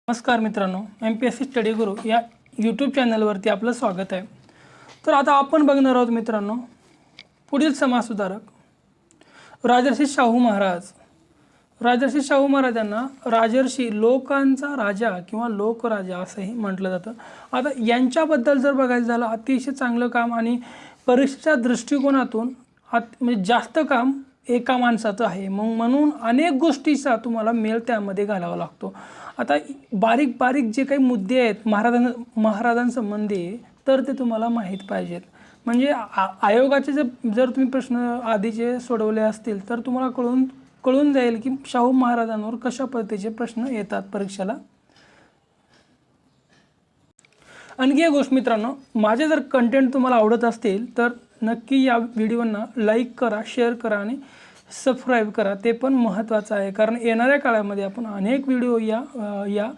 नमस्कार मित्रांनो, MPSC study गुरु या यूट्यूब चॅनलवरती आपलं स्वागत आहे। तर आता आपण बघणार आहोत मित्रांनो, पुढील समाजसुधारक राजर्षी शाहू महाराज। राजर्षी शाहू महाराजांना राजर्षी लोकांचा राजा किंवा लोकराजा असंही म्हटलं जातं। आता यांच्याबद्दल जर बघायचं झालं, अतिशय चांगलं काम आणि परीक्षेच्या दृष्टिकोनातून म्हणजे जास्त काम एका माणसाचं आहे, मग म्हणून अनेक गोष्टीचा तुम्हाला मेल त्यामध्ये घालावा लागतो। आता बारीक बारीक जे काही मुद्दे आहेत महाराजांसंबंधी तर ते तुम्हाला माहीत पाहिजेत। म्हणजे आयोगाचे जर तुम्ही प्रश्न आधीचे सोडवले असतील तर तुम्हाला कळून जाईल की शाहू महाराजांवर कशा पद्धतीचे प्रश्न येतात परीक्षेला। आणखी एक गोष्ट मित्रांनो, माझे जर कंटेंट तुम्हाला आवडत असतील तर नक्की या व्हिडिओंना लाईक करा, शेअर करा आणि सबस्क्राईब करा। ते पण महत्त्वाचं आहे, कारण येणाऱ्या काळामध्ये आपण अनेक व्हिडिओ या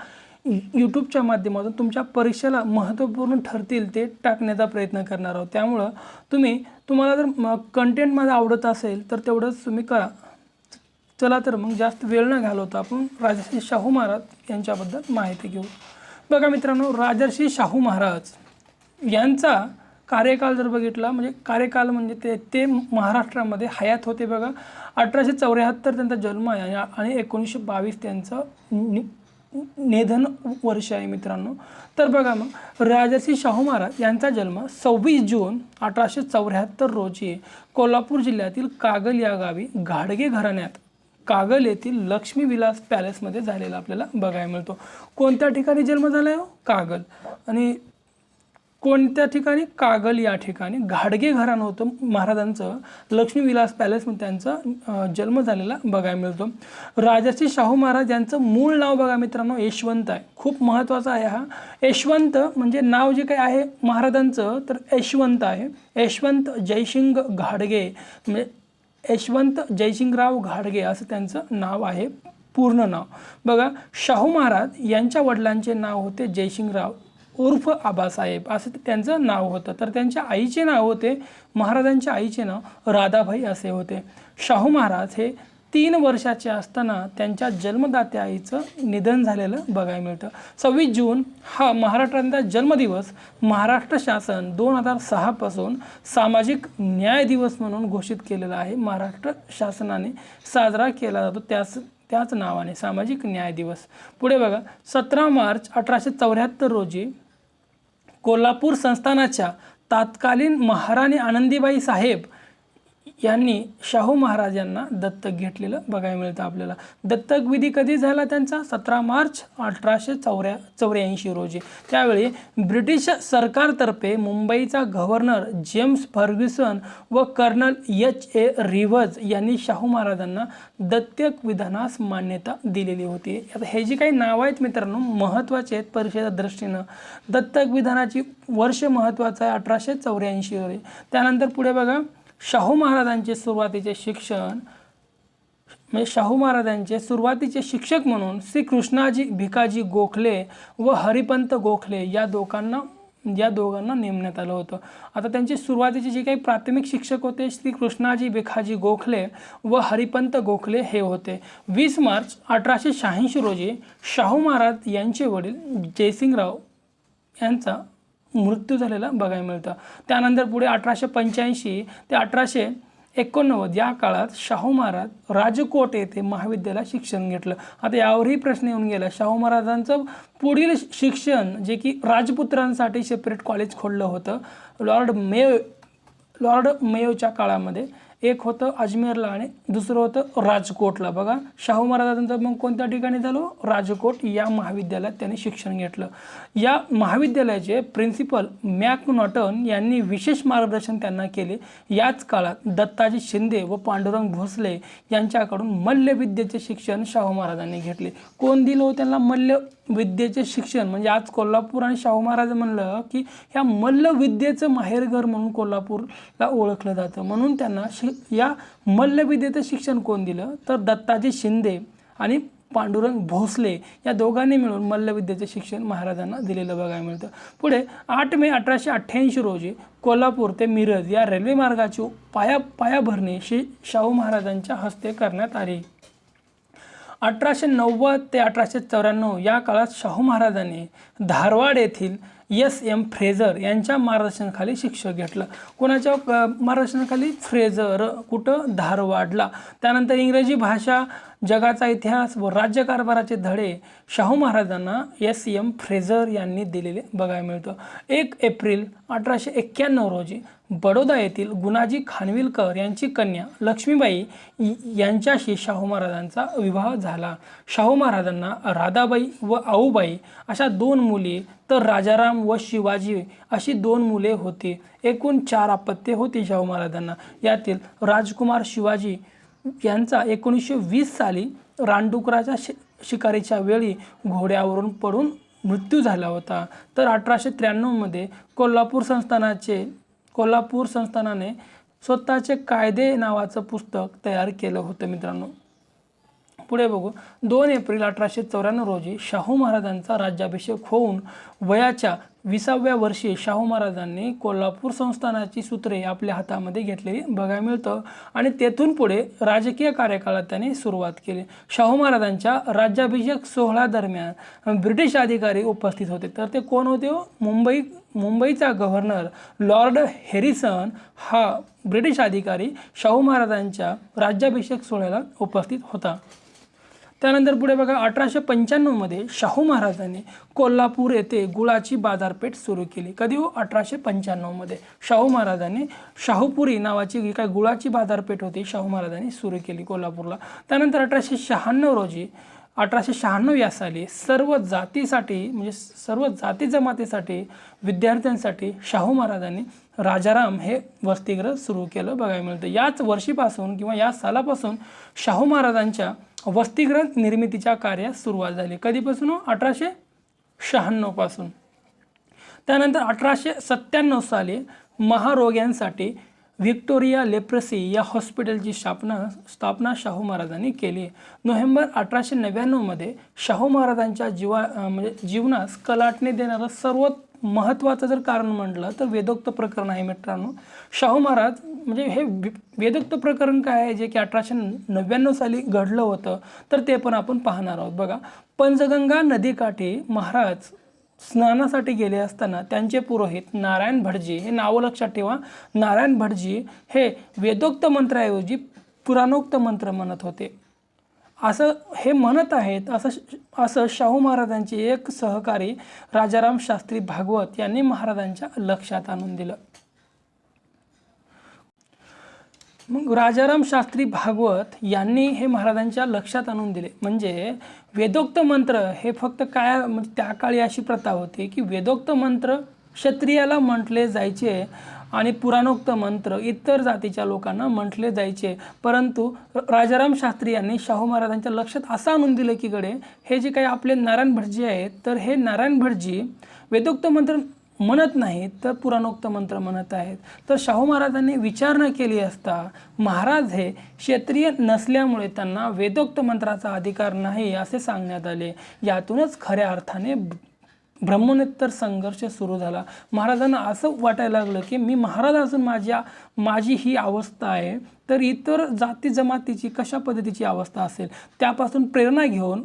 यूट्यूबच्या माध्यमातून तुमच्या परीक्षेला महत्त्वपूर्ण ठरतील ते टाकण्याचा प्रयत्न करणार आहोत। त्यामुळं तुम्हाला जर कंटेंट माझं आवडत असेल तर तेवढंच तुम्ही करा। चला तर मग जास्त वेळ न घालवता आपण राजर्षी शाहू महाराज यांच्याबद्दल माहिती घेऊ। बघा मित्रांनो, राजर्षी शाहू महाराज यांचा कार्यकाल जर बघितला, म्हणजे कार्यकाल म्हणजे ते महाराष्ट्रामध्ये हयात होते। बघा 1874 त्यांचा जन्म आहे आणि 1922 त्यांचं निधन वर्ष आहे मित्रांनो। तर बघा मग राजर्षी शाहू महाराज यांचा जन्म 26 जून 1874 रोजी कोल्हापूर जिल्ह्यातील कागल या गावी घाडगे घराण्यात कागल येथील लक्ष्मी विलास पॅलेसमध्ये झालेला आपल्याला बघायला मिळतो। कोणत्या ठिकाणी जन्म झाला आहे? कागल। आणि कोणत्या ठिकाणी? कागल या ठिकाणी घाडगे घराणं होतं महाराजांचं। लक्ष्मी विलास पॅलेसमध्ये त्यांचा जन्म झालेला बघायला मिळतो। राजर्षी शाहू महाराज यांचं मूळ नाव बघा मित्रांनो यशवंत आहे। खूप महत्त्वाचं आहे हा यशवंत, म्हणजे नाव जे काही आहे महाराजांचं तर यशवंत आहे। यशवंत जयसिंग घाडगे, म्हणजे यशवंत जयसिंगराव घाडगे असं त्यांचं नाव आहे, पूर्ण नाव। बघा, शाहू महाराज यांच्या वडिलांचे नाव होते जयसिंगराव उर्फ आबासाहेब असं त्यांचं नाव होतं। तर त्यांच्या आईचे नाव होते, महाराजांच्या आईचे नाव राधाबाई असे होते। शाहू महाराज हे 3 वर्षाचे असताना त्यांच्या जन्मदात्या आईचं निधन झालेलं बघायला मिळतं। 26 जून हा महाराष्ट्राचा जन्मदिवस महाराष्ट्र शासन 2006 पासून सामाजिक न्याय दिवस म्हणून घोषित केलेला आहे। महाराष्ट्र शासनाने साजरा केला जातो त्याच नावाने सामाजिक न्याय दिवस। पुढे बघा, 17 मार्च 1874 रोजी कोल्हापूर संस्थानाच्या तत्कालीन महाराणी आनंदीबाई साहेब यांनी शाहू महाराज यांना दत्तक घेतलेलं बघायला मिळतं आपल्याला। दत्तक विधी कधी झाला त्यांचा? 17 मार्च 1884 रोजी। त्यावेळी ब्रिटिश सरकारतर्फे मुंबईचा गव्हर्नर जेम्स फर्ग्युसन व कर्नल H.A. रिव्हज यांनी शाहू महाराजांना दत्तक विधानास मान्यता दिलेली होती। आता हे जे काही नाव आहेत मित्रांनो महत्त्वाचे आहेत परीक्षेच्या दृष्टीनं। दत्तक विधानाची वर्ष महत्त्वाचं आहे 1884 रोजी। त्यानंतर पुढे बघा, शाहू महाराजांचे सुरुवातीचे शिक्षण, म्हणजे शाहू महाराजांचे सुरुवातीचे शिक्षक म्हणून श्री कृष्णाजी भिकाजी गोखले व हरिपंत गोखले या दोघांना नेमण्यात आलं होतं। आता त्यांचे सुरुवातीचे जे काही प्राथमिक शिक्षक होते श्री कृष्णाजी भिकाजी गोखले व हरिपंत गोखले हे होते। 20 मार्च 1886 रोजी शाहू महाराज यांचे वडील जयसिंगराव यांचा मृत्यू झालेला बघायला मिळतं। त्यानंतर पुढे 1885 ते 1889 या काळात शाहू महाराज राजकोट येथे महाविद्यालयात शिक्षण घेतलं। आता यावरही प्रश्न येऊन गेला, शाहू महाराजांचं पुढील शिक्षण जे की राजपुत्रांसाठी सेपरेट कॉलेज खोललं होतं लॉर्ड मेयोच्या काळामध्ये। एक होतं अजमेरला आणि दुसरं होतं राजकोटला। बघा, शाहू महाराजांचं मग कोणत्या ठिकाणी झालं? राजकोट या महाविद्यालयात त्यांनी शिक्षण घेतलं। या महाविद्यालयाचे प्रिन्सिपल मॅकनॉटन यांनी विशेष मार्गदर्शन त्यांना केले। याच काळात दत्ताजी शिंदे व पांडुरंग भोसले यांच्याकडून मल्लविद्येचे शिक्षण शाहू महाराजांनी घेतले। कोण दिलं हो त्यांना मल्लविद्येचे शिक्षण? म्हणजे आज कोल्हापूर आणि शाहू महाराज म्हणलं की ह्या मल्लविद्येचं माहेरघर म्हणून कोल्हापूरला ओळखलं जातं, म्हणून त्यांना या मल्लविद्येचं शिक्षण कोण दिलं? तर दत्ताजी शिंदे आणि पांडुरंग भोसले या दोघांनी मिळून मल्लविद्येचे शिक्षण महाराजांना दिलेलं बघायला मिळतं। पुढे 8 मे 1888 रोजी कोल्हापूर ते मिरज या रेल्वे मार्गाची पायाभरणी शाहू महाराजांच्या हस्ते करण्यात आली। 1890 ते 1894 या काळात शाहू महाराजांनी धारवाड येथील एम फ्रेझर यांच्या मार्गदर्शनाखाली शिक्षण घेतलं. कोणाच्या मार्गदर्शनाखाली? फ्रेझर. कुठं? धारवाडला. त्यानंतर इंग्रजी भाषा, जगाचा इतिहास व राज्यकारभाराचे धडे शाहू महाराजांना एम फ्रेझर यांनी दिलेले बघायला मिळतं. 1 एप्रिल 1891 रोजी बडोदा येथील गुणाजी खानविलकर यांची कन्या लक्ष्मीबाई यांच्याशी शाहू महाराजांचा विवाह झाला. शाहू महाराजांना राधाबाई व आऊबाई अशा 2 मुली तर राजाराम व शिवाजी अशी 2 मुले होती. एकूण 4 अपत्ये होती शाहू महाराजांना. यातील राजकुमार शिवाजी यांचा 1920 साली रानडुकराच्या शिकारीच्या वेळी घोड्यावरून पडून मृत्यू झाला होता. तर 1893 मध्ये कोल्हापूर संस्थानाने स्वतःचे कायदे नावाचं पुस्तक तयार केलं होतं मित्रांनो. पुढे बघू. 2 एप्रिल 1894 रोजी शाहू महाराजांचा राज्याभिषेक होऊन वयाच्या 20व्या वर्षी शाहू महाराजांनी कोल्हापूर संस्थानाची सूत्रे आपल्या हातामध्ये घेतलेली बघायला मिळतं आणि तेथून पुढे राजकीय कार्यकाळात त्यांनी सुरुवात केली. शाहू महाराजांच्या राज्याभिषेक सोहळ्यादरम्यान ब्रिटिश अधिकारी उपस्थित होते. तर ते कोण होते? मुंबईचा गव्हर्नर लॉर्ड हॅरिसन हा ब्रिटिश अधिकारी शाहू महाराजांच्या राज्याभिषेक सोहळ्याला उपस्थित होता. त्यानंतर पुढे बघा. 1895 मध्ये शाहू महाराजांनी कोल्हापूर येथे गुळाची बाजारपेठ सुरू केली. कधी? 1895 मध्ये शाहू महाराजांनी शाहूपुरी नावाची जी काय गुळाची बाजारपेठ होती शाहू महाराजांनी सुरू केली कोल्हापूरला. त्यानंतर 1896 या साली सर्व जातीसाठी म्हणजे सर्व जाती जमातीसाठी विद्यार्थ्यांसाठी शाहू महाराजांनी राजाराम हे वसतिगृह सुरू केलं बघायला मिळतं. याच वर्षीपासून किंवा या सालापासून शाहू महाराजांच्या वसतिगृह निर्मितीच्या कार्यास सुरुवात झाली. कधीपासून? 1896 पासून. त्यानंतर 1897 साली महारोग्यांसाठी व्हिक्टोरिया लेप्रसी या हॉस्पिटलची स्थापना शाहू महाराजांनी केली. नोव्हेंबर 1899 मध्ये शाहू महाराजांच्या जीवनास कलाटणी देणारं सर्वात महत्त्वाचं जर कारण म्हटलं तर वेदोक्त प्रकरण आहे मित्रांनो. शाहू महाराज म्हणजे हे वेदोक्त प्रकरण काय आहे जे की 1899 साली घडलं होतं तर ते पण आपण पाहणार आहोत. बघा. पंचगंगा नदीकाठी महाराज स्नानासाठी गेले असताना त्यांचे पुरोहित नारायण भटजी, हे नावं लक्षात ठेवा, नारायण भटजी हे वेदोक्त मंत्राऐवजी पुराणोक्त मंत्र म्हणत होते असं हे म्हणत आहेत. असं शाहू महाराजांचे एक सहकारी राजाराम शास्त्री भागवत यांनी महाराजांच्या लक्षात आणून दिलं. मग राजाराम शास्त्री भागवत यांनी हे महाराजांच्या लक्षात आणून दिले. म्हणजे वेदोक्त मंत्र हे फक्त काय, म्हणजे त्या काळी अशी प्रथा होती की वेदोक्त मंत्र क्षत्रियाला म्हटले जायचे आणि पुराणोक्त मंत्र इतर जातीच्या लोकांना म्हटले जायचे. परंतु राजाराम शास्त्री यांनी शाहू महाराजांच्या लक्षात असं आणून दिलं की गडे हे जे काही आपले नारायण भटजी आहेत तर हे नारायण भटजी वेदोक्त मंत्र म्हणत नाहीत तर पुराणोक्त मंत्र म्हणत आहेत. तर शाहू महाराजांनी विचारणा केली असता महाराज हे क्षत्रिय नसल्यामुळे त्यांना वेदोक्त मंत्राचा अधिकार नाही असे सांगण्यात आले. यातूनच खऱ्या अर्थाने ब्रह्मोत्तर संघर्ष सुरू झाला. महाराजांना असं वाटायला लागलं की मी महाराज असून माझी ही अवस्था आहे तर इतर जाती जमातीची कशा पद्धतीची अवस्था असेल. त्यापासून प्रेरणा घेऊन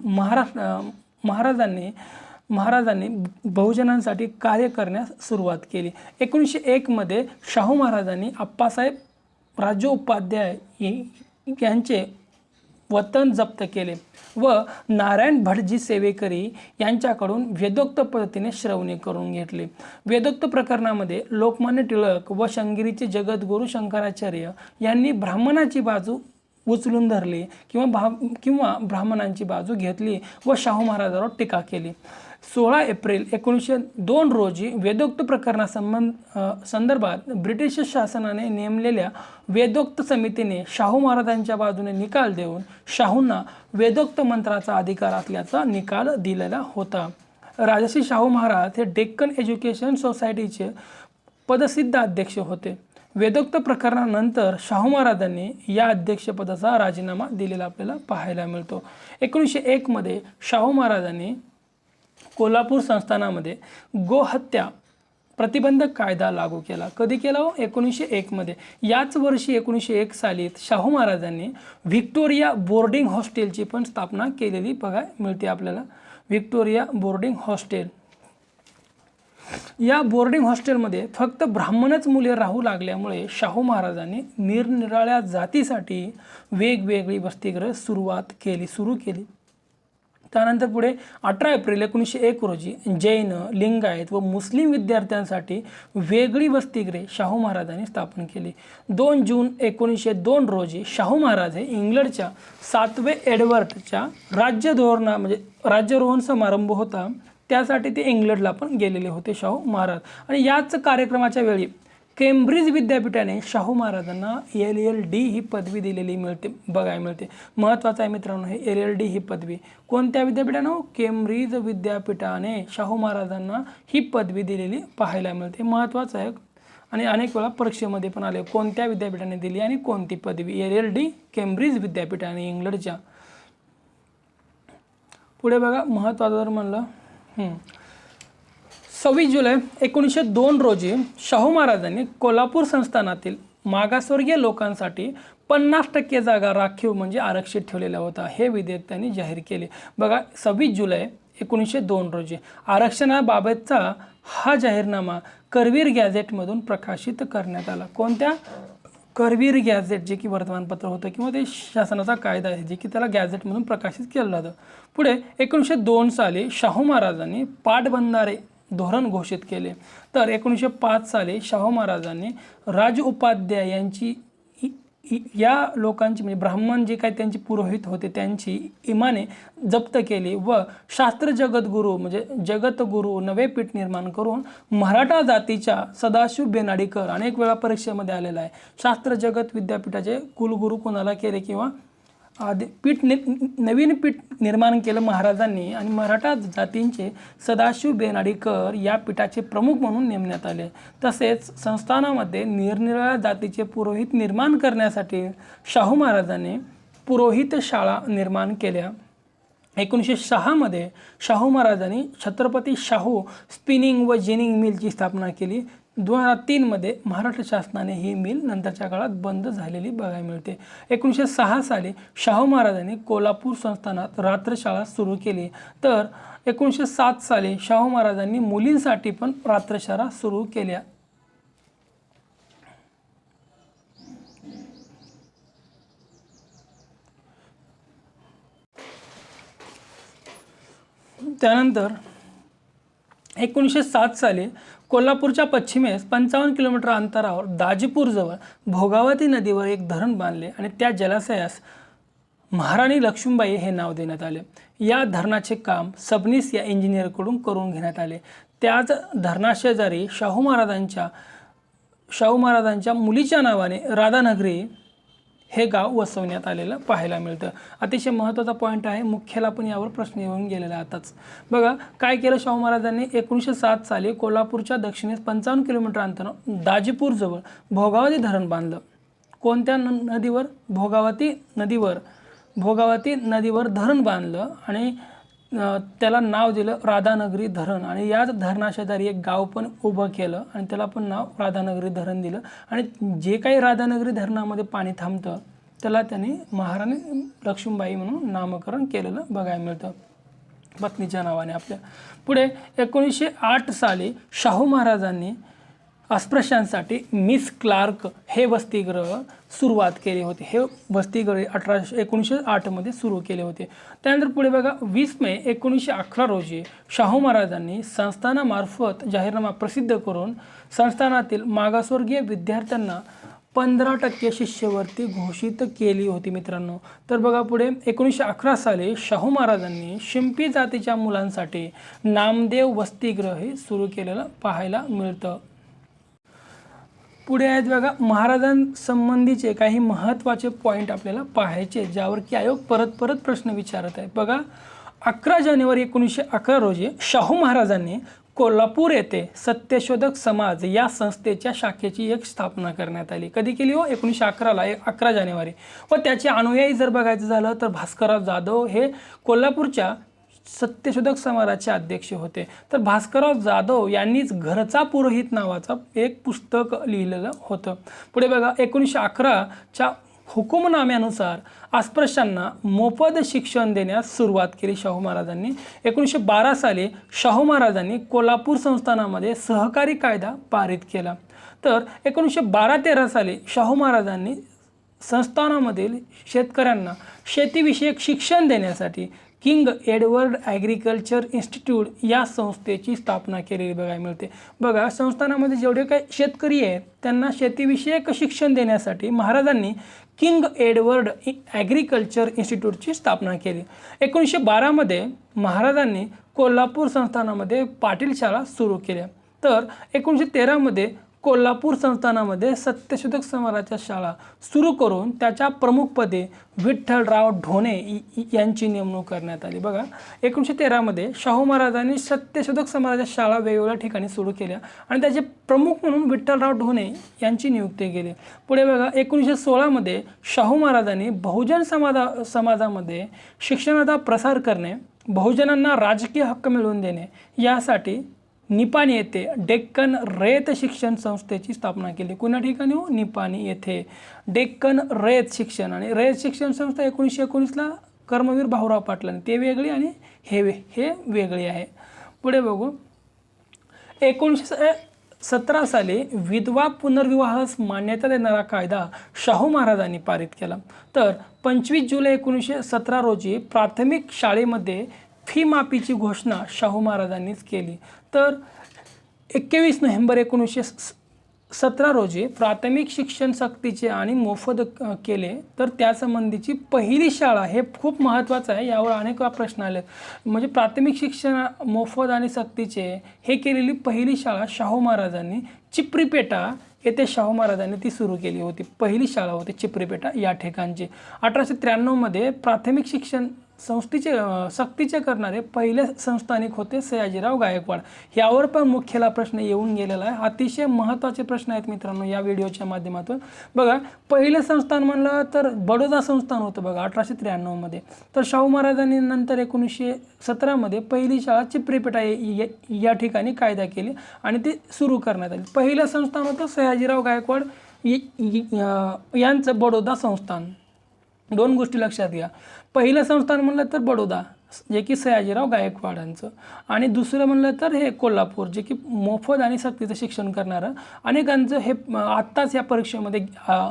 महाराजांनी बहुजनांसाठी कार्य करण्यास सुरुवात केली. 1901 मध्ये शाहू महाराजांनी अप्पासाहेब राज्योपाध्याय यांचे वतन जप्त केले व नारायण भटजी सेवेकरी यांच्याकडून वेदोक्त पद्धतीने श्रवणी करून घेतले. वेदोक्त प्रकरणामध्ये लोकमान्य टिळक व शृंगेरीचे जगद्गुरू शंकराचार्य यांनी ब्राह्मणाची बाजू उचलून धरली किंवा ब्राह्मणांची बाजू घेतली व शाहू महाराजांवर टीका केली. 16 एप्रिल 1902 रोजी वेदोक्त संदर्भात ब्रिटिश शासनाने नेमलेल्या वेदोक्त समितीने शाहू महाराजांच्या बाजूने निकाल देऊन शाहूंना वेदोक्त मंत्राचा अधिकार असल्याचा निकाल दिलेला होता. राजर्षी शाहू महाराज हे डेक्कन एज्युकेशन सोसायटीचे पदसिद्ध अध्यक्ष होते. वेदोक्त प्रकरणानंतर शाहू महाराजांनी या अध्यक्षपदाचा राजीनामा दिलेला आपल्याला पाहायला मिळतो. 1901 मध्ये शाहू महाराजांनी कोल्हापूर संस्थानामध्ये गोहत्या प्रतिबंधक कायदा लागू केला. कधी केला हो? 1901 मध्ये. याच वर्षी 1901 साली शाहू महाराजांनी व्हिक्टोरिया बोर्डिंग हॉस्टेलची पण स्थापना केलेली बघा मिळते आपल्याला. Victoria boarding hostel. या बोर्डिंग हॉस्टेलमध्ये फक्त ब्राह्मणच मुले राहू लागल्यामुळे शाहू महाराजांनी निरनिराळ्या जातीसाठी वेगवेगळी वसतिगृह सुरू केली. त्यानंतर पुढे 18 एप्रिल 1901 रोजी जैन, लिंगायत व मुस्लिम विद्यार्थ्यांसाठी वेगळी वसतिगृहे शाहू महाराजांनी स्थापन केली. 2 जून 1902 रोजी शाहू महाराज हे इंग्लंडच्या 7वे एडवर्डच्या राज्यारोहण समारंभ होता, त्यासाठी ते इंग्लंडला पण गेलेले होते शाहू महाराज. आणि याच कार्यक्रमाच्या वेळी केम्ब्रिज विद्यापीठाने शाहू महाराजांना LLD ही पदवी दिलेली बघायला मिळते. महत्त्वाचं आहे मित्रांनो हे LLD ही पदवी. कोणत्या विद्यापीठानं? केम्ब्रिज विद्यापीठाने शाहू महाराजांना ही पदवी दिलेली पाहायला मिळते. महत्त्वाचं आहे आणि अनेक वेळा परीक्षेमध्ये पण आले. कोणत्या विद्यापीठाने दिली आणि कोणती पदवी? LLD केम्ब्रिज विद्यापीठाने इंग्लंडच्या. पुढे बघा महत्त्वाचं जर म्हणलं 26 जुलै 1902 रोजी शाहू महाराजांनी कोल्हापूर संस्थानातील मागासवर्गीय लोकांसाठी 50% जागा राखीव म्हणजे आरक्षित ठेवलेला होता. हे विधेयक त्यांनी जाहीर केले. बघा 26 जुलै 1902 रोजी आरक्षणाबाबतचा हा जाहीरनामा करवीर गॅझेटमधून प्रकाशित करण्यात आला. कोणत्या? करवीर गॅझेट, जे की वर्तमानपत्र होतं किंवा ते शासनाचा कायदा आहे जे की त्याला गॅझेटमधून प्रकाशित केलं जातं. पुढे 1902 साली शाहू महाराजांनी पाटबंधारे धोरण घोषित केले. तर 1905 साली शाहू महाराजांनी राज उपाध्याय यांची या लोकांची म्हणजे ब्राह्मण जे काही त्यांचे पुरोहित होते त्यांची इमाने जप्त केली व शास्त्र जगद्गुरू म्हणजे जगतगुरू नवे पीठ निर्माण करून मराठा जातीच्या सदाशिव बेनाडीकर, अनेक वेळा परीक्षेमध्ये आलेला आहे, शास्त्र जगत विद्यापीठाचे कुलगुरू कोणाला केले किंवा नवीन पीठ निर्माण केलं महाराजांनी आणि मराठा जातींचे सदाशिव बेनाडीकर या पीठाचे प्रमुख म्हणून नेमण्यात आले. तसेच संस्थानामध्ये निरनिराळ्या जातीचे पुरोहित निर्माण करण्यासाठी शाहू महाराजांनी पुरोहित शाळा निर्माण केल्या. 1906 मध्ये शाहू महाराजांनी छत्रपती शाहू स्पिनिंग व जिनिंग मिलची स्थापना केली. 2003 मध्ये महाराष्ट्र शासनाने ही मिल नंतरच्या काळात बंद झालेली बघायला मिळते. 1906 साली शाहू महाराजांनी कोल्हापूर संस्थानात रात्रशाळा सुरू केली. तर 1907 साली शाहू महाराजांनी मुलींसाठी पण रात्रशाळा सुरू केल्या. त्यानंतर 1907 साली कोल्हापूरच्या पश्चिमेस 55 किलोमीटर अंतरावर दाजीपूरजवळ भोगावती नदीवर एक धरण बांधले आणि त्या जलाशयास महाराणी लक्ष्मीबाई हे नाव देण्यात आले. या धरणाचे काम सबनीस या इंजिनियरकडून करून घेण्यात आले. त्याच धरणाशेजारी शाहू महाराजांच्या मुलीच्या नावाने राधानगरी हे गाव वसवण्यात आलेलं पाहायला मिळतं. अतिशय महत्त्वाचा पॉईंट आहे, मुख्याला पण यावर प्रश्न येऊन गेलेला आताच. बघा काय केलं शाहू महाराजांनी. 1907 साली कोल्हापूरच्या दक्षिणेस 55 किलोमीटर अंतरावर दाजीपूरजवळ भोगावती धरण बांधलं. कोणत्या नदीवर? भोगावती नदीवर धरण बांधलं आणि त्याला नाव दिलं राधानगरी धरण आणि याच धरणाशेजारी एक गाव पण उभं केलं आणि त्याला पण नाव राधानगरी धरण दिलं. आणि जे काही राधानगरी धरणामध्ये पाणी थांबतं त्याला त्यांनी महाराणी लक्ष्मीबाई म्हणून नामकरण केलेलं बघायला मिळतं पत्नीच्या नावाने आपल्या. पुढे 1908 साली शाहू महाराजांनी अस्पृश्यांसाठी मिस क्लार्क हे वसतिगृह सुरुवात केली होती. हे वसतिगृह 1908 मध्ये सुरू केले होते. त्यानंतर पुढे बघा 20 मे 1911 रोजी शाहू महाराजांनी संस्थानामार्फत जाहीरनामा प्रसिद्ध करून संस्थानातील मागासवर्गीय विद्यार्थ्यांना 15% शिष्यवृत्ती घोषित केली होती मित्रांनो. तर बघा पुढे 1911 साली शाहू महाराजांनी शिंपी जातीच्या मुलांसाठी नामदेव वसतिगृह हे सुरू केलेलं पाहायला मिळतं. पुढे आहेत बघा महाराजांसंबंधीचे काही महत्त्वाचे पॉईंट आपल्याला पाहायचे ज्यावर की आयोग परत प्रश्न विचारत आहे. बघा 11 जानेवारी 1911 रोजी शाहू महाराजांनी कोल्हापूर येथे सत्यशोधक समाज या संस्थेच्या शाखेची एक स्थापना करण्यात आली. कधी केली हो? 1911ला 11 जानेवारी. व त्याचे अनुयायी जर बघायचं झालं तर भास्करराव जाधव हे कोल्हापूरच्या सत्यशोधक समाजाचे अध्यक्ष होते. तर भास्करराव जाधव यांनीच घरचा पुरोहित नावाचं एक पुस्तक लिहिलेलं होतं. पुढे बघा 1911च्या हुकुमनाम्यानुसार अस्पृश्यांना मोफत शिक्षण देण्यास सुरुवात केली शाहू महाराजांनी. 1912 साली शाहू महाराजांनी कोल्हापूर संस्थानामध्ये सहकारी कायदा पारित केला. तर 1912-13 साली शाहू महाराजांनी संस्थानामधील शेतकऱ्यांना शेतीविषयक शिक्षण देण्यासाठी किंग एडवर्ड ॲग्रिकल्चर इन्स्टिट्यूट या संस्थेची स्थापना केलेली बघायला मिळते. बघा संस्थानामध्ये जेवढे काही शेतकरी आहेत त्यांना शेतीविषयक शिक्षण देण्यासाठी महाराजांनी किंग एडवर्ड ॲग्रिकल्चर इन्स्टिट्यूटची स्थापना केली. 1912मध्ये महाराजांनी कोल्हापूर संस्थानामध्ये पाटील शाळा सुरू केल्या. तर 1913मध्ये कोल्हापूर संस्थानामध्ये सत्यशोधक समाजाच्या शाळा सुरू करून त्याच्या प्रमुखपदी विठ्ठलराव ढोणे यांची नेमणूक करण्यात आली. बघा 1913मध्ये शाहू महाराजांनी सत्यशोधक समाजाच्या शाळा वेगवेगळ्या ठिकाणी सुरू केल्या आणि त्याचे प्रमुख म्हणून विठ्ठलराव ढोणे यांची नियुक्ती केली. पुढे बघा 1916मध्ये शाहू महाराजांनी बहुजन समाजामध्ये शिक्षणाचा प्रसार करणे, बहुजनांना राजकीय हक्क मिळवून देणे यासाठी निपाणी येथे डेक्कन रयत शिक्षण संस्थेची स्थापना केली. कुणा ठिकाणी हो? निपाणी येथे डेक्कन रयत शिक्षण. आणि रयत शिक्षण संस्था 1919ला कर्मवीर भाऊराव पाटलांनी, ते वेगळी आणि हे वेगळी आहे. पुढे बघू 1917 साली विधवा पुनर्विवाहास मान्यता देणारा कायदा शाहू महाराजांनी पारित केला. तर 25 जुलै 1917 रोजी प्राथमिक शाळेमध्ये फी माफीची घोषणा शाहू महाराजांनीच केली. तर 21 नोव्हेंबर 1917 रोजी प्राथमिक शिक्षण सक्तीचे आणि मोफत केले. तर त्यासंबंधीची पहिली शाळा, हे खूप महत्त्वाचं आहे, यावर अनेक प्रश्न आले. म्हणजे प्राथमिक शिक्षण मोफत आणि सक्तीचे हे केलेली पहिली शाळा शाहू महाराजांनी चिपरीपेटा येथे शाहू महाराजांनी ती सुरू केली होती. पहिली शाळा होती चिपरीपेटा या ठिकाणची. 1893मध्ये प्राथमिक शिक्षण सक्तीचे करणारे पहिले संस्थानिक होते सयाजीराव गायकवाड. यावर पण मुख्यला प्रश्न येऊन गेलेला आहे. अतिशय महत्त्वाचे प्रश्न आहेत मित्रांनो या व्हिडिओच्या माध्यमातून. बघा पहिलं संस्थान म्हणलं तर बडोदा संस्थान होतं बघा 1893मध्ये. तर शाहू महाराजांनी नंतर 1917मध्ये पहिली शाळा चिपरीपेटा या ठिकाणी कायदा केली आणि ती सुरू करण्यात आली. पहिलं संस्थान होतं सयाजीराव गायकवाड यांचं बडोदा संस्थान. दोन गोष्टी लक्षात घ्या. पहिलं संस्थान म्हणलं तर बडोदा जे की सयाजीराव गायकवाडांचं, आणि दुसरं म्हणलं तर हे कोल्हापूर जे की मोफत आणि सक्तीचं शिक्षण करणारं अनेकांचं हे आत्ताच या परीक्षेमध्ये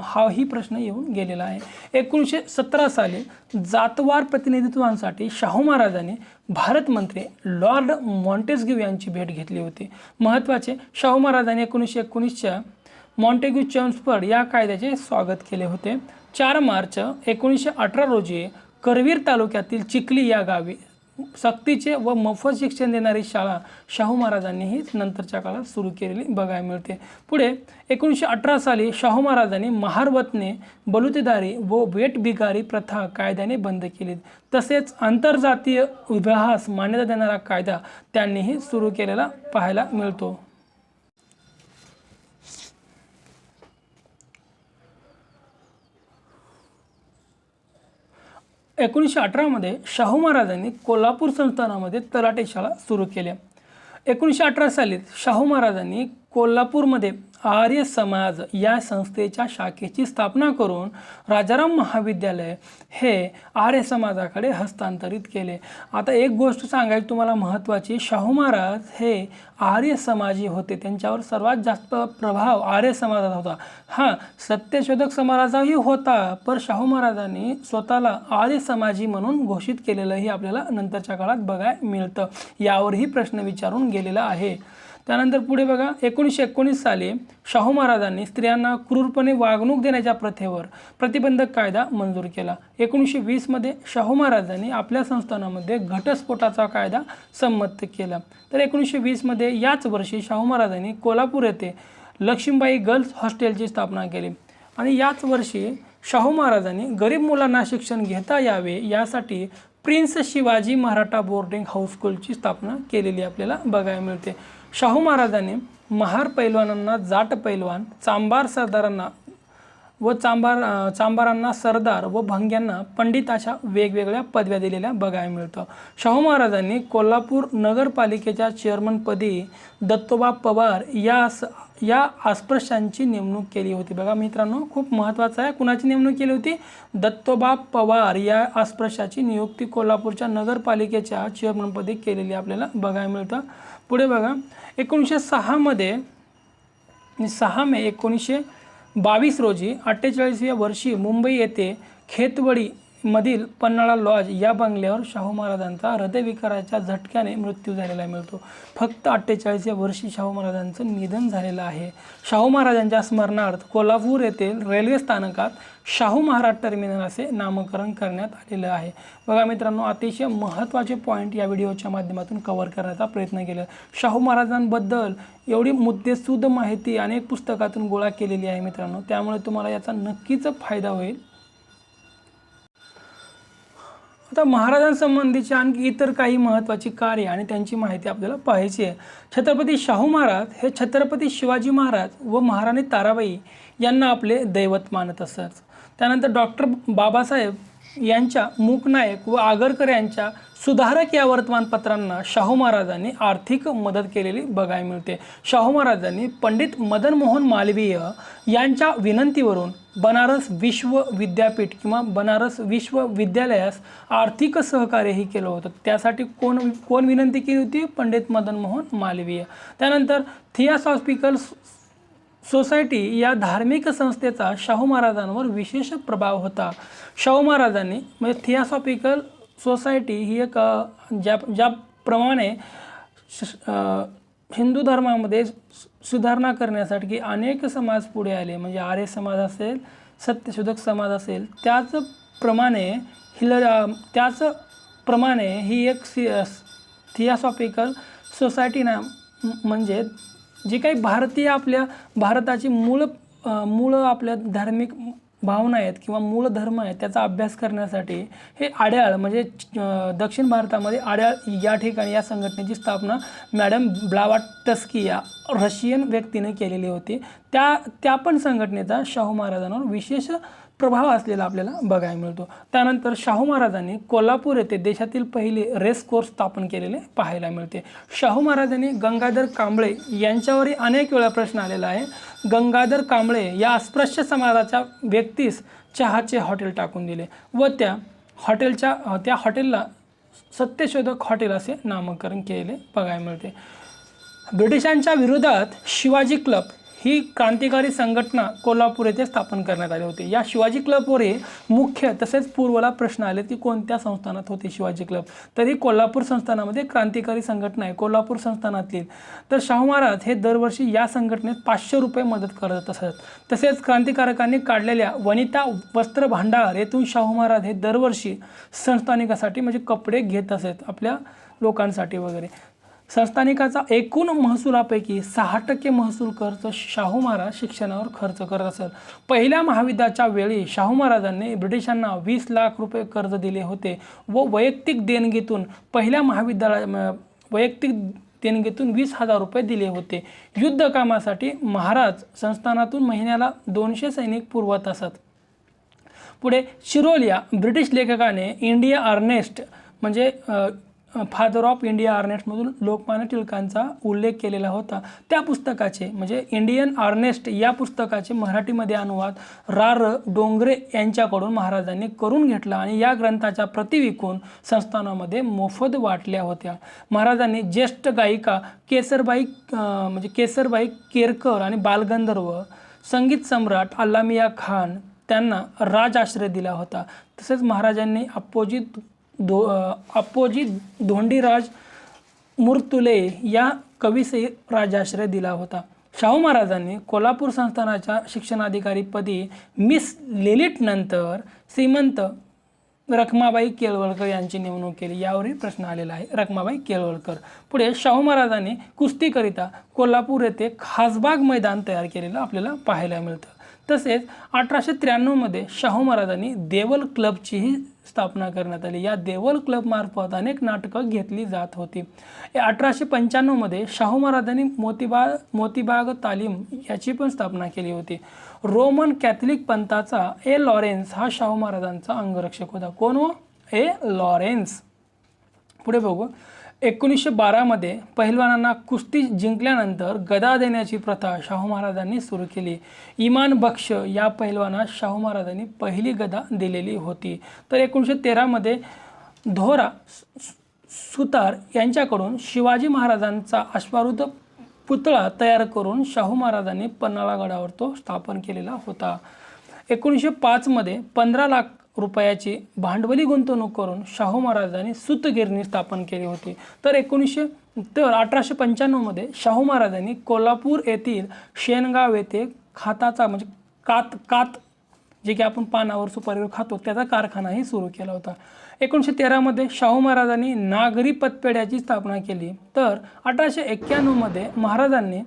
हाही प्रश्न येऊन गेलेला आहे. 1917 साली जातवार प्रतिनिधित्वांसाठी शाहू महाराजांनी भारत मंत्री लॉर्ड मॉन्टेस्क्यू यांची भेट घेतली होती. महत्त्वाचे, शाहू महाराजांनी 1919च्या मॉन्टेग्यू चेम्सफर्ड या कायद्याचे स्वागत केले होते. 4 मार्च 1918 रोजी करवीर तालुक्यातील चिखली या गावी सक्तीचे व मोफत शिक्षण देणारी शाळा शाहू महाराजांनीही नंतरच्या काळात सुरू केलेली बघायला मिळते. पुढे 1918 साली शाहू महाराजांनी महारवतने बलुतेदारी व वेठबिगारी प्रथा कायद्याने बंद केली. तसेच आंतरजातीय विवाहास मान्यता देणारा कायदा त्यांनीही सुरू केलेला पाहायला मिळतो. 1918मध्ये शाहू महाराजांनी कोल्हापूर संस्थानामध्ये तलाठी शाळा सुरू केल्या. 1918 साली शाहू महाराजांनी कोल्हापूरमध्ये आर्य समाज या संस्थेच्या शाखेची स्थापना करून राजाराम महाविद्यालय हे आर्य समाजाकडे हस्तांतरित केले. आता एक गोष्ट सांगायची तुम्हाला महत्त्वाची, शाहू महाराज हे आर्य समाजी होते. त्यांच्यावर सर्वात जास्त प्रभाव आर्य समाजाचा होता. हां, सत्यशोधक समाजाचाही होता, पण शाहू महाराजांनी स्वतःला आर्य समाजी म्हणून घोषित केलेलंही आपल्याला नंतरच्या काळात बघायला मिळतं. यावरही प्रश्न विचारून गेलेला आहे. त्यानंतर पुढे बघा 1919 साली शाहू महाराजांनी स्त्रियांना क्रूरपणे वागणूक देण्याच्या प्रथेवर प्रतिबंधक कायदा मंजूर केला. 1920मध्ये शाहू महाराजांनी आपल्या संस्थानामध्ये घटस्फोटाचा कायदा संमत केला. तर 1920मध्ये याच वर्षी शाहू महाराजांनी कोल्हापूर येथे लक्ष्मीबाई गर्ल्स हॉस्टेलची स्थापना केली. आणि याच वर्षी शाहू महाराजांनी गरीब मुलांना शिक्षण घेता यावे यासाठी प्रिन्स शिवाजी मराठा बोर्डिंग हाऊसस्कूलची स्थापना केलेली आपल्याला बघायला मिळते. शाहू महाराजांनी महार पैलवानांना जाट पैलवान, चांभार सरदारांना व चांभारांना सरदार व भंग्यांना पंडित अशा वेगवेगळ्या पदव्या दिलेल्या बघायला मिळतं. शाहू महाराजांनी कोल्हापूर नगरपालिकेच्या चेअरमनपदी दत्तोबा पवार या अस्पृश्यांची नेमणूक केली होती. बघा मित्रांनो, खूप महत्त्वाचं आहे. कुणाची नेमणूक केली होती? दत्तोबा पवार या अस्पृश्याची नियुक्ती कोल्हापूरच्या नगरपालिकेच्या चेअरमनपदी केलेली आपल्याला बघायला मिळतं. पुढे बघा, 1906 मध्ये 6 मे 1922 रोजी 48व्या वर्षी मुंबई येथे खेतवडी मधील पन्हाळा लॉज या बंगल्यावर शाहू महाराजांचा हृदयविकाराच्या झटक्याने मृत्यू झालेला मिळतो. फक्त 48व्या वर्षी शाहू महाराजांचं निधन झालेलं आहे. शाहू महाराजांच्या स्मरणार्थ कोल्हापूर येथील रेल्वे स्थानकात शाहू महाराज टर्मिनल असे नामकरण करण्यात आलेलं आहे. बघा मित्रांनो, अतिशय महत्त्वाचे पॉईंट या व्हिडिओच्या माध्यमातून कव्हर करण्याचा प्रयत्न केला. शाहू महाराजांबद्दल एवढी मुद्देसूद माहिती अनेक पुस्तकातून गोळा केलेली आहे मित्रांनो, त्यामुळे तुम्हाला याचा नक्कीच फायदा होईल. आता महाराजांसंबंधीची आणखी इतर काही महत्त्वाची कार्य आणि त्यांची माहिती आपल्याला पाहायची आहे. छत्रपती शाहू महाराज हे छत्रपती शिवाजी महाराज व महाराणी ताराबाई यांना आपले दैवत मानत असत. त्यानंतर डॉक्टर बाबासाहेब यांच्या मूकनायक व आगरकर यांच्या सुधारक या वर्तमानपत्रांना शाहू महाराजांनी आर्थिक मदत केलेली बघायला मिळते. शाहू महाराजांनी पंडित मदन मोहन मालवीय यांच्या विनंतीवरून बनारस विश्वविद्यापीठ किंवा बनारस विश्वविद्यालयास आर्थिक सहकार्यही केलं होतं. त्यासाठी कोण विनंती केली होती? पंडित मदन मोहन मालवीय. त्यानंतर थिऑसॉफिकल सोसायटी या धार्मिक संस्थेचा शाहू महाराजांवर विशेष प्रभाव होता. शाहू महाराजांनी म्हणजे थिऑसॉफिकल सोसायटी ही एक ज्याप्रमाणे हिंदू धर्मामध्ये सुधारणा करण्यासाठी अनेक समाज पुढे आले, म्हणजे आर्य समाज असेल, सत्यशोधक समाज असेल, त्याचप्रमाणे ही एक थिऑसॉफिकल सोसायटी ना, म्हणजे जे काही भारतीय आपल्या भारताची मूळ आपल्या धार्मिक भावना आहेत किंवा मूळ धर्म आहे त्याचा अभ्यास करण्यासाठी हे आड्याळ म्हणजे दक्षिण भारतामध्ये आड्याळ या ठिकाणी या संघटनेची स्थापना मॅडम ब्लावाटस्की या रशियन व्यक्तीने केलेली होती. त्या पण संघटनेचा शाहू महाराजांवर विशेष प्रभाव असलेला आपल्याला बघायला मिळतो. त्यानंतर शाहू महाराजांनी कोल्हापूर येथे देशातील पहिले रेस कोर्स स्थापन केलेले पाहायला मिळते. शाहू महाराजांनी गंगाधर कांबळे यांच्यावरही अनेक वेळा प्रश्न आलेला आहे. गंगाधर कांबळे या अस्पृश्य समाजाच्या व्यक्तीस चहाचे हॉटेल टाकून दिले व त्या हॉटेलला सत्यशोधक हॉटेल असे नामकरण केलेले बघायला मिळते. ब्रिटिशांच्या विरोधात शिवाजी क्लब ही क्रांतिकारी संघटना कोल्हापूर येथे स्थापन करण्यात आली होती. या शिवाजी क्लबवर मुख्य तसेच पूर्वला प्रश्न आले की कोणत्या संस्थानात होते शिवाजी क्लब, तरी कोल्हापूर संस्थानामध्ये क्रांतिकारी संघटना आहे कोल्हापूर संस्थानातली. तर शाहू महाराज हे दरवर्षी या संघटनेत 500 रुपये मदत करत असत. तसेच क्रांतिकारकांनी काढलेल्या वनिता वस्त्र भांडार येथून शाहू महाराज हे दरवर्षी संस्थानिकासाठी म्हणजे कपडे घेत असत आपल्या लोकांसाठी वगैरे. संस्थानिकाचा एकूण महसुलापैकी 6% महसूल खर्च शाहू महाराज शिक्षणावर खर्च करत असत. पहिल्या महायुद्धाच्या वेळी शाहू महाराजांनी ब्रिटिशांना 20 लाख रुपये कर्ज दिले होते व वैयक्तिक देणगीतून 20,000 रुपये दिले होते. युद्ध कामासाठी महाराज संस्थानातून महिन्याला 200 सैनिक पुरवत असत. पुढे शिरोल या ब्रिटिश लेखकाने इंडिया अर्नेस्ट म्हणजे फादर ऑफ इंडिया अर्नेस्टमधून लोकमान्य टिळकांचा उल्लेख केलेला होता. त्या पुस्तकाचे म्हणजे इंडियन अर्नेस्ट या पुस्तकाचे मराठीमध्ये अनुवाद डोंगरे यांच्याकडून महाराजांनी करून घेतला आणि या ग्रंथाच्या प्रती विकून संस्थानामध्ये मोफत वाटल्या होत्या. महाराजांनी ज्येष्ठ गायिका केसरबाई केरकर आणि बालगंधर्व संगीत सम्राट अल्लामिया खान त्यांना राजआश्रय दिला होता. तसेच महाराजांनी अप्पोजी धोंडीराज मुर्तुले या कवीसही राजाश्रय दिला होता. शाहू महाराजांनी कोल्हापूर संस्थानाच्या शिक्षणाधिकारीपदी मिस लिलिट नंतर श्रीमंत रखमाबाई केळवळकर यांची नेमणूक केली. यावरही प्रश्न आलेला आहे, रखमाबाई केळवळकर. पुढे शाहू महाराजांनी कुस्तीकरिता कोल्हापूर येथे खासबाग मैदान तयार केलेलं आपल्याला पाहायला मिळतं. तसेच 1893 मध्ये शाहू महाराजांनी देवल क्लबचीही स्थापना करण्यात आली। या देवल क्लबमार्फत अनेक नाटकं घेतली जात होती। 1895 मध्ये शाहू महाराजांनी मोतीबाग तालीम याची पण स्थापना केली होती। रोमन कॅथलिक पंथाचा ए लॉरेन्स हा शाहू महाराजांचा अंगरक्षक होता। कोण हो? ए लॉरेन्स। पुढे बघू, 1912 मध्ये पहिलवानांना कुस्ती जिंकल्यानंतर गदा देण्याची प्रथा शाहू महाराजांनी सुरू केली। इमान बख्श या पहिलवानास शाहू महाराजांनी पहिली गदा दिलेली होती। तर 1913 मध्ये धोरा सुतार यांच्याकडून शिवाजी महाराजांचा अश्वारूढ पुतळा तयार करून शाहू महाराजांनी पन्हाळा गडावर तो स्थापन केलेला होता। 1905 मध्ये 15 लाख रुपयाची भांडवली गुंतवणूक करून शाहू महाराजांनी सूतगिरणी स्थापन केली होती। तर 1895 मध्ये शाहू महाराजांनी कोल्हापूर येथील शेनगाव येथे खाताचा म्हणजे कात जे की आपण पानावर सुपारीवर खातो त्याचा कारखानाही सुरू केला होता। 1913 मध्ये शाहू महाराजांनी नागरी पतपेढ्याची स्थापना केली। तर 1891 मध्ये महाराजांनी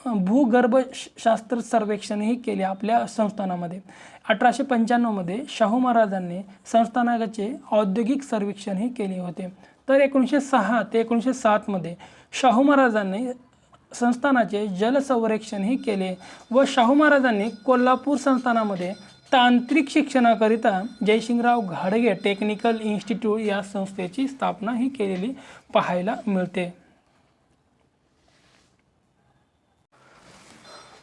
भूगर्भशास्त्र सर्वेक्षणही केले आपल्या संस्थानामध्ये। 1895 मध्ये शाहू महाराजांनी संस्थानाचे औद्योगिक सर्वेक्षणही केले होते। तर 1906 ते 1907 मध्ये शाहू महाराजांनी संस्थानाचे जलसंरक्षणही केले व शाहू महाराजांनी कोल्हापूर संस्थानामध्ये तांत्रिक शिक्षणाकरिता जयसिंगराव घाडगे टेक्निकल इन्स्टिट्यूट या संस्थेची स्थापना ही केलेली पाहायला मिळते।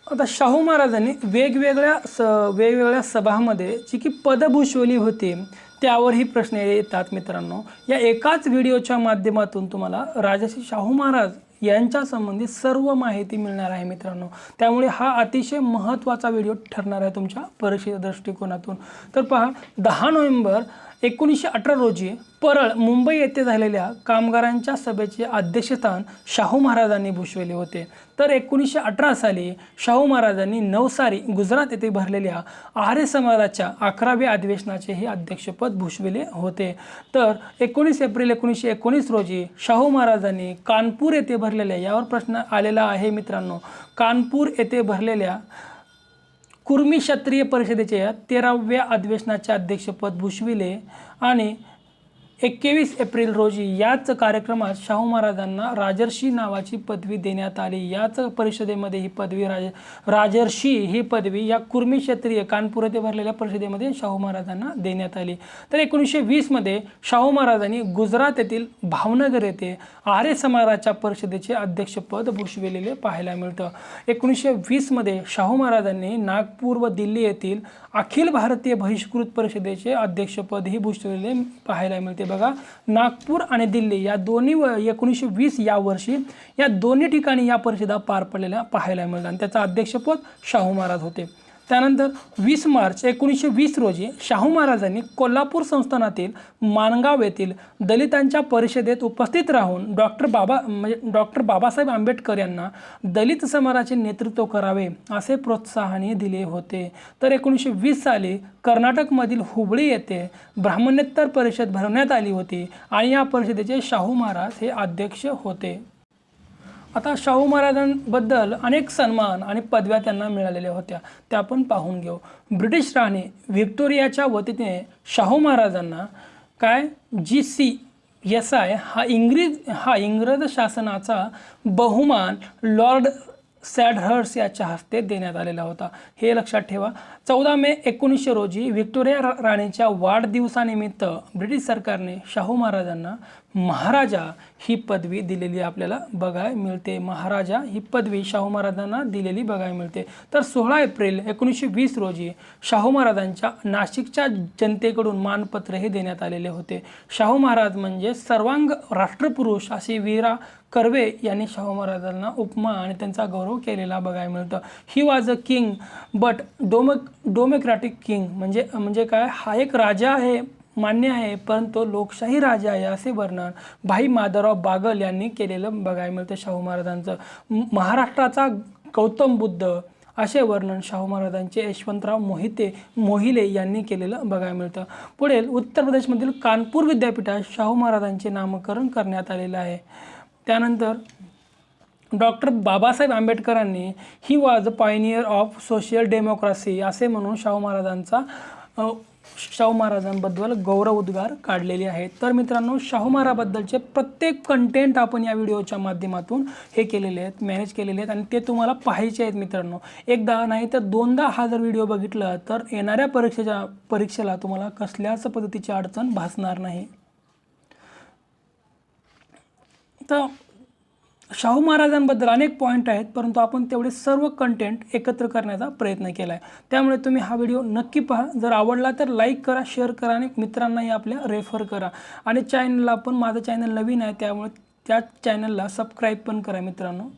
आता शाहू महाराजांनी वेगवेगळ्या सभामध्ये जी की पदभूषवली होती त्यावरही प्रश्न येतात मित्रांनो। या एकाच व्हिडिओच्या माध्यमातून तुम्हाला राजर्षी शाहू महाराज यांच्या संबंधित सर्व माहिती मिळणार आहे मित्रांनो। त्यामुळे हा अतिशय महत्त्वाचा व्हिडिओ ठरणार आहे तुमच्या परीक्षेच्या दृष्टिकोनातून। तर पहा, 10 नोव्हेंबर 1918 रोजी परळ मुंबई येथे झालेल्या कामगारांच्या सभेचे अध्यक्षस्थान शाहू महाराजांनी भूषवले होते। तर 1918 साली शाहू महाराजांनी नवसारी गुजरात येथे भरलेल्या आर्य समाजाच्या 11व्या अधिवेशनाचे हे अध्यक्षपद भूषविले होते। तर 19 एप्रिल 1919 रोजी शाहू महाराजांनी कानपूर येथे भरलेल्या, यावर प्रश्न आलेला आहे मित्रांनो, कानपूर येथे भरलेल्या कुर्मी क्षत्रिय परिषदेच्या 13व्या अधिवेशनाचे अध्यक्षपद भूषविले आणि 21 एप्रिल रोजी याच कार्यक्रमात शाहू महाराजांना राजर्षी नावाची पदवी देण्यात आली। याच परिषदेमध्ये ही पदवी राजर्षी ही पदवी या कुर्मी क्षत्रिय कानपूर येथे भरलेल्या परिषदेमध्ये शाहू महाराजांना देण्यात आली। तर 1920 मध्ये शाहू महाराजांनी गुजरात येथील भावनगर येथे आर्य समाजाच्या परिषदेचे अध्यक्षपद भूषविलेले पाहायला मिळतं। 1920 मध्ये शाहू महाराजांनी नागपूर व दिल्ली येथील अखिल भारतीय बहिष्कृत परिषदेचे अध्यक्षपद ही भूषविलेले पाहायला मिळते। बघा, नागपूर आणि दिल्ली या दोन्ही 1920 या वर्षी या दोन्ही ठिकाणी या परिषदा पार पडलेल्या पाहायला मिळतात आणि त्याचा अध्यक्षपद शाहू महाराज होते। त्यानंतर 20 मार्च 1920 रोजी शाहू महाराजांनी कोल्हापूर संस्थानातील माणगाव येथील दलितांच्या परिषदेत उपस्थित राहून डॉक्टर बाबासाहेब आंबेडकर यांना दलित समाजाचे नेतृत्व करावे असे प्रोत्साहनही दिले होते। तर 1920 साली कर्नाटकमधील हुबळी येथे ब्राह्मणेतर परिषद भरवण्यात आली होती आणि या परिषदेचे शाहू महाराज हे अध्यक्ष होते। आता शाहू महाराजांबद्दल अनेक सन्मान आणि पदव्या त्यांना मिळालेल्या होत्या, त्या आपण पाहून घेऊ। ब्रिटिश राणी व्हिक्टोरियाच्या वतीने शाहू महाराजांना GCSI हा इंग्रज शासनाचा बहुमान लॉर्ड सॅडहर्स्ट याच्या हस्ते देण्यात आलेला होता, हे लक्षात ठेवा। 14 मे 1900 रोजी व्हिक्टोरिया राणीच्या वाढदिवसानिमित्त ब्रिटिश सरकारने शाहू महाराजांना महाराजा ही पदवी दिलेली आपल्याला बघायला मिळते। महाराजा ही पदवी शाहू महाराजांना दिलेली बघायला मिळते। तर 16 एप्रिल 1920 रोजी शाहू महाराजांच्या नाशिकच्या जनतेकडून मानपत्र हे देण्यात आलेले होते। शाहू महाराज म्हणजे सर्वांग राष्ट्रपुरुष असे वीरा कर्वे यांनी शाहू महाराजांना उपमा आणि त्यांचा गौरव केलेला बघायला मिळतं। He was a king but democratic king म्हणजे काय, हा एक राजा आहे मान्य आहे परंतु लोकशाही राजा आहे असे वर्णन भाई माधवराव बागल यांनी केलेलं बघायला मिळतं शाहू महाराजांचं। महाराष्ट्राचा गौतम बुद्ध असे वर्णन शाहू महाराजांचे यशवंतराव मोहिले यांनी केलेलं बघायला मिळतं। पुढे उत्तर प्रदेशमधील कानपूर विद्यापीठात शाहू महाराजांचे नामकरण करण्यात आलेलं आहे। त्यानंतर डॉक्टर बाबासाहेब आंबेडकरांनी he was a Pioneer of social democracy असे म्हणून शाहू महाराजांचा शाहू महाराजांबद्दल गौरव उद्गार काढलेले आहेत। तर मित्रांनो, शाहू महाराजांबद्दलचे प्रत्येक कंटेंट आपण या व्हिडिओच्या माध्यमातून हे केलेले आहेत, मॅनेज केलेले आहेत आणि ते तुम्हाला पाहायचे आहेत मित्रांनो। एकदा नाही तर दोनदा हा जर व्हिडिओ बघितला तर येणाऱ्या परीक्षेला तुम्हाला कसल्याच पद्धतीची अडचण भासणार नाही। तर शाहू महाराजांबद्दल अनेक पॉईंट आहेत, परंतु आपण तेवढे सर्व कंटेंट एकत्र करण्याचा प्रयत्न केला आहे। त्यामुळे तुम्ही हा व्हिडिओ नक्की पहा। जर आवडला तर लाईक करा, शेअर करा आणि मित्रांनाही आपल्या रेफर करा। आणि चॅनलला पण, माझं चॅनल नवीन आहे त्यामुळे त्या चॅनलला सबस्क्राईब पण करा मित्रांनो।